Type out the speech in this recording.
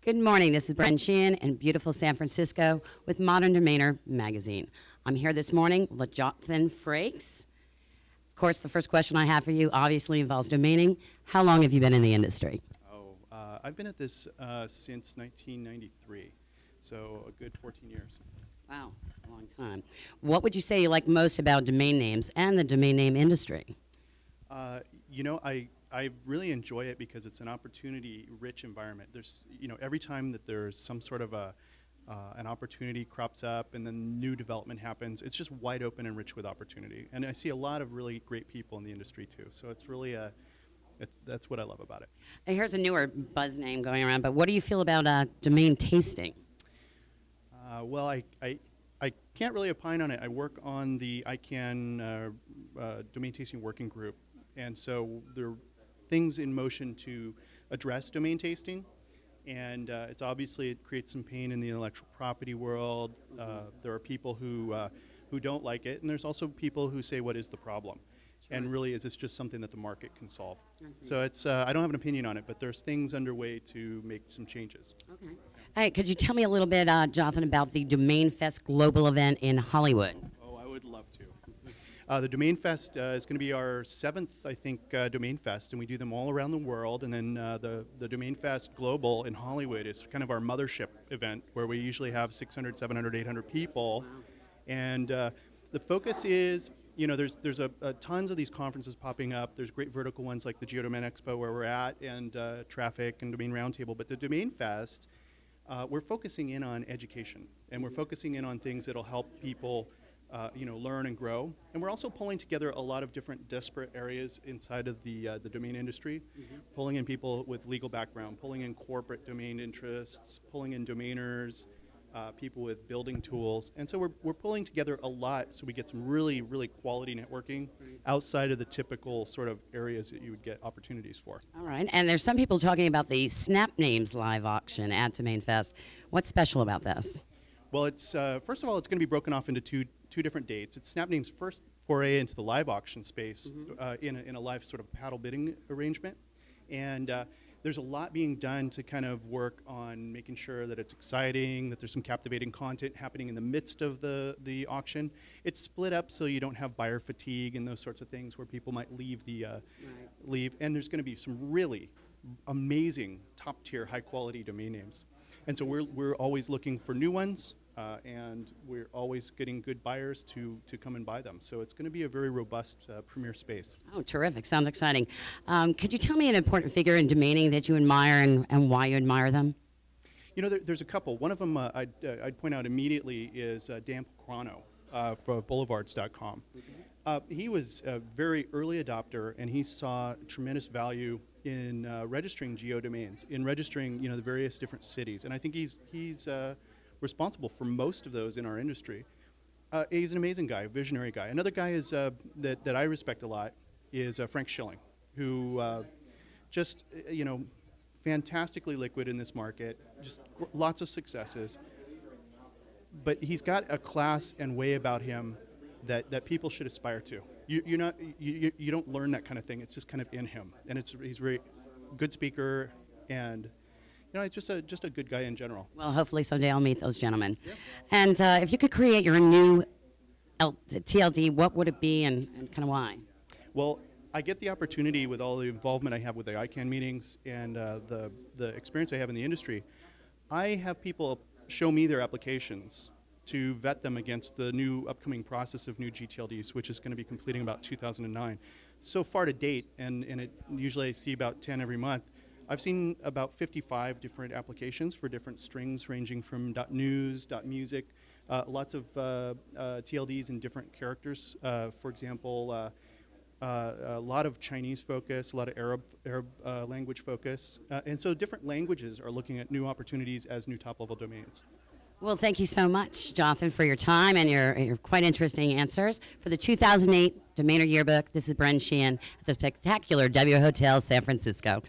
Good morning. This is Bren Sheehan in beautiful San Francisco with Modern Domainer magazine. I'm here this morning with Jothan Frakes. Of course, the first question I have for you obviously involves domaining. How long have you been in the industry? I've been at this since 1993, so a good 14 years. Wow, that's a long time. What would you say you like most about domain names and the domain name industry? I really enjoy it because it's an opportunity-rich environment. There's, every time that there's some sort of an opportunity crops up and then new development happens, it's just wide open and rich with opportunity. And I see a lot of really great people in the industry too. So it's really that's what I love about it. Here's a newer buzz name going around, but what do you feel about domain tasting? Well, I can't really opine on it. I work on the ICANN domain tasting working group, and so there are things in motion to address domain tasting, and it creates some pain in the intellectual property world. There are people who don't like it, and there's also people who say, what is the problem? Sure. And really, is this just something that the market can solve? So I don't have an opinion on it, but there's things underway to make some changes. Okay. Hey, could you tell me a little bit, Jothan, about the Domain Fest global event in Hollywood? Oh, I would love to. The Domain Fest is going to be our 7th, I think, Domain Fest, and we do them all around the world. And then the Domain Fest Global in Hollywood is kind of our mothership event, where we usually have 600, 700, 800 people. Wow. And the focus is, there's tons of these conferences popping up. There's great vertical ones like the Geodomain Expo where we're at, and Traffic and Domain Roundtable. But the Domain Fest, we're focusing in on education, and we're focusing in on things that'll help people learn and grow. And we're also pulling together a lot of different disparate areas inside of the domain industry, pulling in people with legal background, pulling in corporate domain interests, pulling in domainers, people with building tools. And so we're pulling together a lot so we get some really, really quality networking outside of the typical sort of areas that you would get opportunities for. All right. And there's some people talking about the Snap Names live auction at Domain Fest. What's special about this? Well, it's first of all, it's going to be broken off into two different dates. It's SnapName's first foray into the live auction space in a live sort of paddle bidding arrangement. And there's a lot being done to kind of work on making sure that it's exciting, that there's some captivating content happening in the midst of the auction. It's split up so you don't have buyer fatigue and those sorts of things where people might leave leave. And there's going to be some really amazing, top-tier, high-quality domain names. And so we're always looking for new ones. And we're always getting good buyers to come and buy them. So it's going to be a very robust premier space. Oh, terrific. Sounds exciting. Could you tell me an important figure in domaining that you admire and why you admire them? There's a couple. One of them I'd point out immediately is Dan Picrano for Boulevards.com. He was a very early adopter, and he saw tremendous value in registering geodomains, in registering the various different cities. And I think he's responsible for most of those in our industry. He's an amazing guy, a visionary guy. Another guy is that I respect a lot is Frank Schilling, who just fantastically liquid in this market, just lots of successes. But he's got a class and way about him that people should aspire to. You don't learn that kind of thing. It's just kind of in him, and he's a very good speaker and. It's just a good guy in general. Well, hopefully someday I'll meet those gentlemen. Yep. And if you could create your new TLD, what would it be and kind of why? Well, I get the opportunity with all the involvement I have with the ICANN meetings and the experience I have in the industry. I have people show me their applications to vet them against the new upcoming process of new GTLDs, which is going to be completing about 2009. So far to date, and usually I see about 10 every month, I've seen about 55 different applications for different strings ranging from .news, .music, lots of TLDs in different characters. For example, a lot of Chinese focus, a lot of Arab language focus. And so different languages are looking at new opportunities as new top-level domains. Well, thank you so much, Jothan, for your time and your quite interesting answers. For the 2008 Domainer Yearbook, this is Bren Sheehan at the spectacular W Hotel San Francisco.